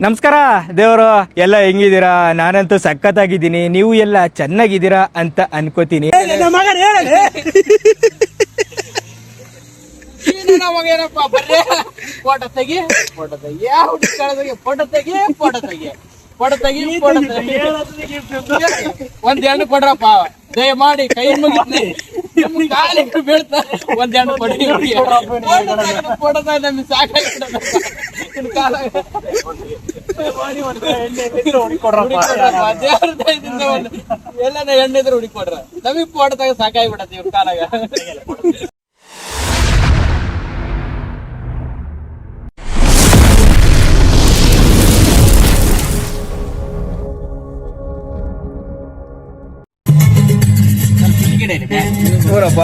ನಮಸ್ಕಾರ ದೇವರು, ಎಲ್ಲ ಹೆಂಗಿದ್ದೀರಾ? ನಾನಂತೂ ಸಖತ್ತಾಗಿದ್ದೀನಿ. ನೀವು ಎಲ್ಲ ಚೆನ್ನಾಗಿದ್ದೀರಾ ಅಂತ ಅನ್ಕೋತೀನಿ. ಒಂದ್ ಹೆಣ್ಣು ಕೊಡ್ರಪ್ಪ ದಯಮಾಡಿ, ಕೈ ಮುಗಿದ್ನಿ ಬೀಳ್ತಾ ಒಂದ್ ಹೆಣ್ಣು ಕೊಡಿ. ಕೊಡದ ನಮ್ಗೆ ಸಾಕಾಗಿ ಎಲ್ಲ ಎಣ್ಣೆದ್ರು ಹುಡುಕೊಡ್ರ, ನಮಗ್ ಪೋಟದಾಗ ಸಾಕಾಗಿ ಬಿಡತ್ತೆ ಇವ್ರ ಕಾಲಾಗ. ಊರಪ್ಪ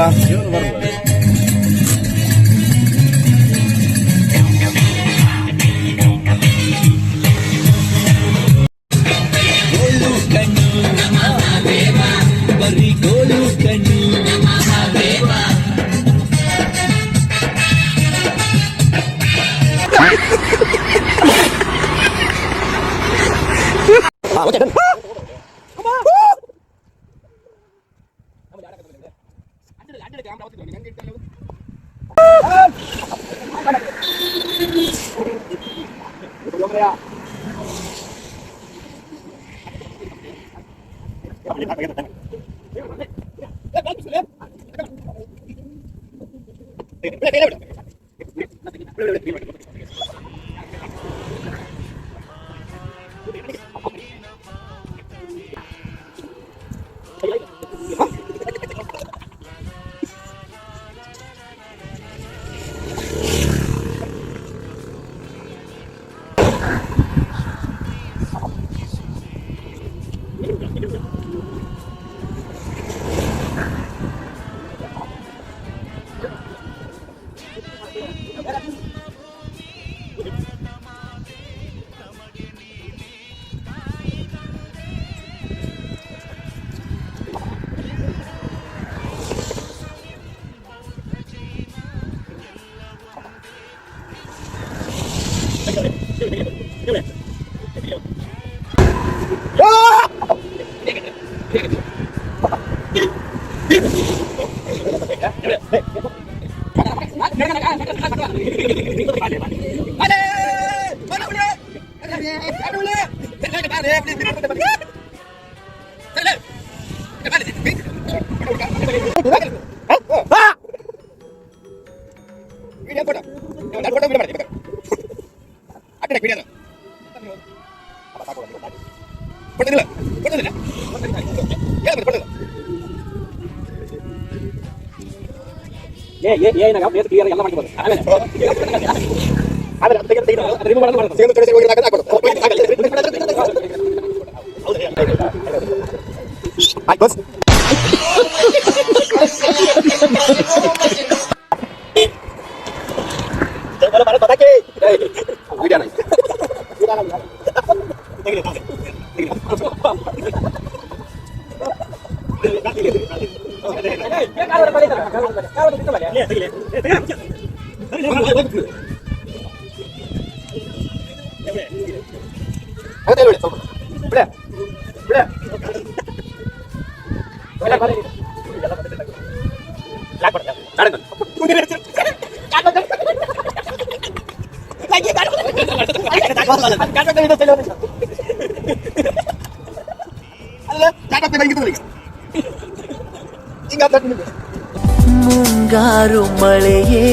ಮುಂಗಾರು ಮಳೆಯೇ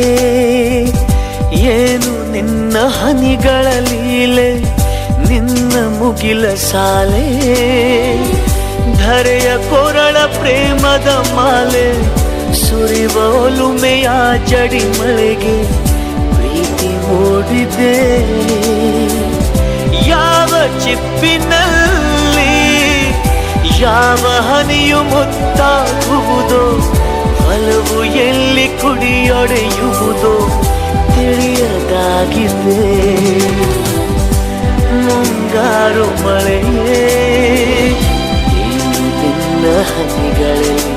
ಏನು ನಿನ್ನ ಹನಿಗಳ ಲೀಲೆ, ನಿನ್ನ ಮುಗಿಲ ಸಾಲೆ ಧರೆಯ ಕೊರಳ ಪ್ರೇಮದ ಮಾಲೆ, ಸುರಿವ ಒಲುಮೆಯ ಜಡಿ ಮಳೆಗೆ ಪ್ರೀತಿ ಮೂಡಿದೆ. ಯಾವ ಚಿಪ್ಪಿನಲ್ಲಿ ಯಾವ ಹನಿಯು ಮುತ್ತಾಗುವುದೋ, ಹಲವು ಎಲ್ಲಿ ಕುಡಿಯೊಡೆಯುವುದೋ ತಿಳಿಯದಾಗಿದೆ. ಮುಂಗಾರು ಮಳೆಯೇ ನಿನ್ನ ಹನಿಗಳಲ್ಲಿ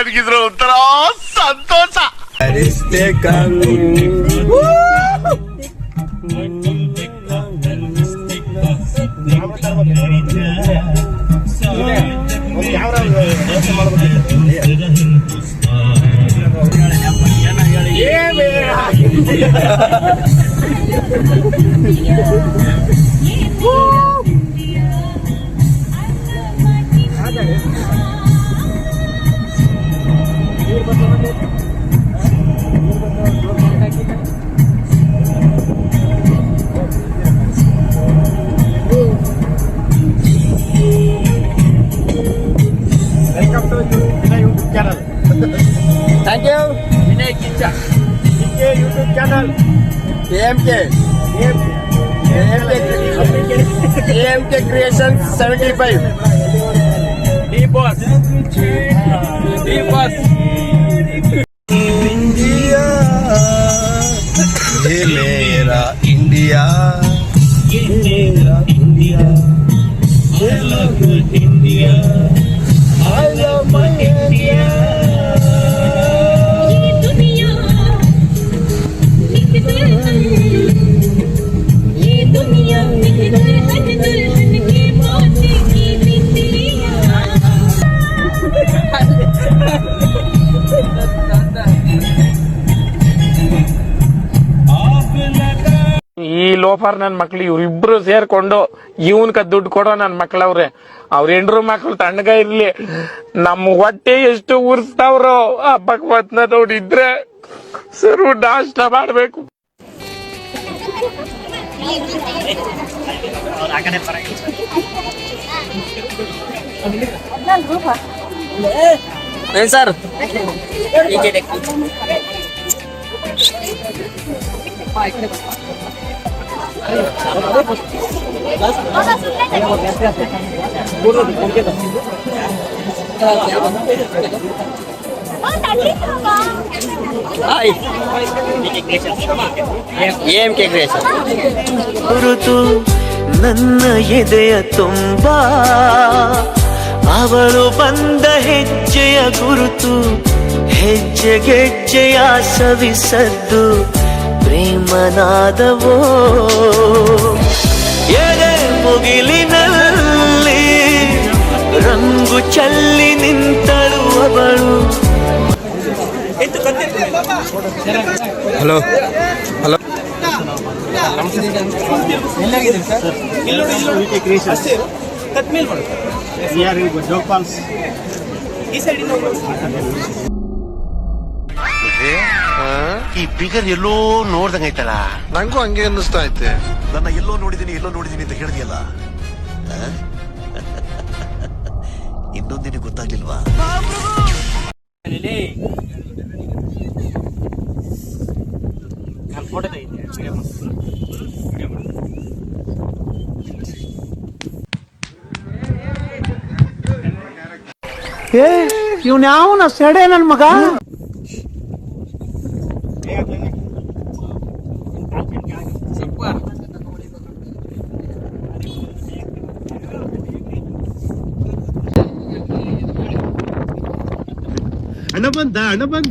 ನನಗಿದ್ರು ಒಂಥರ ಸಂತೋಷ. Thank you Vinay Kichcha YouTube channel AMK Creations 75 D boss India ये मेरा इंडिया ये मेरा India I love India I love my India. ये दुनिया दुल्हन की मौत की बिंदिया ಈ ಲೋಫರ್ ನನ್ ಮಕ್ಳು ಇವ್ರಿಬ್ರು ಸೇರ್ಕೊಂಡು ಇವನ್ಕ ದುಡ್ಡು ಕೊಡೋ ನನ್ ಮಕ್ಳವ್ರೆ. ಅವ್ರ ಹೆಂಡ್ರು ಮಕ್ಳು ತಣ್ಣಗ ಇರ್ಲಿ, ನಮ್ಮ ಹೊಟ್ಟೆ ಎಷ್ಟು ಉರ್ಸ್ತಾವ್ರೋ ಆ ಭಗವತ್ನ ನೋಡಿದ್ರೆ ಸರು ನಾಷ್ಟ ಮಾಡ್ಬೇಕು. ಸರ್ AMK Creations ಗುರುತು ನನ್ನ ಎದೆಯ ತುಂಬ ಅವಳು ಬಂದ ಹೆಜ್ಜೆಯ ಗುರುತು, ಹೆಜ್ಜೆಗೆಜ್ಜೆಯ ಸವಿಸದ್ದು ಪ್ರೇಮನಾದವೋ. ಎದೆ ಮುಗಿಲಿನಲ್ಲಿ ರಂಗು ಚಲ್ಲಿ ನಿಂತಳು ಅವಳು. ಹಲೋ ಹಲೋ ಈ ಫಿಗರ್ ಎಲ್ಲೋ ನೋಡ್ದಂಗೈತಲ್ಲ. ನಂಗೂ ಹಂಗೆ ಅನ್ನಿಸ್ತಾ ಐತೆ. ನನ್ನ ಎಲ್ಲೋ ನೋಡಿದೀನಿ ಅಂತ ಹೇಳಿದ್ಯಲ್ಲ, ಇನ್ನೊಂದಿನ ಗೊತ್ತಾಗ್ಲಿಲ್ವಾ? ಇವ್ನ ಯಾವನ ಸೆಡೆ ನನ್ ಮಗ. ಹಣ ಬಂದ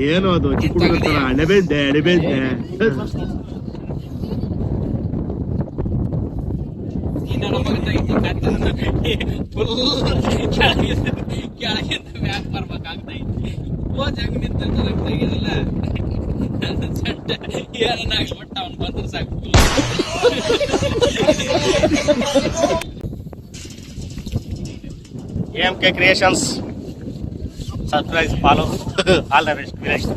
ಏನೋ ಅದು ಚಿಕ್ಕ ಹುಡುಗರ ತರ ಅಣಬೆಂಡೆ ಕೆಳಗಿಂದ ಮ್ಯಾಕ್ ಬರ್ಬೇಕಾಗ್ತಾ ಇತ್ತು. ಜಗ್ ನಿಂತಿಲ್ಲ ಏನಾಗಿ ಒಟ್ಟ ಅವ್ನು ಬಂದ್ರೆ ಸಾಕು. AMK Creations, subscribe, follow, all the rest.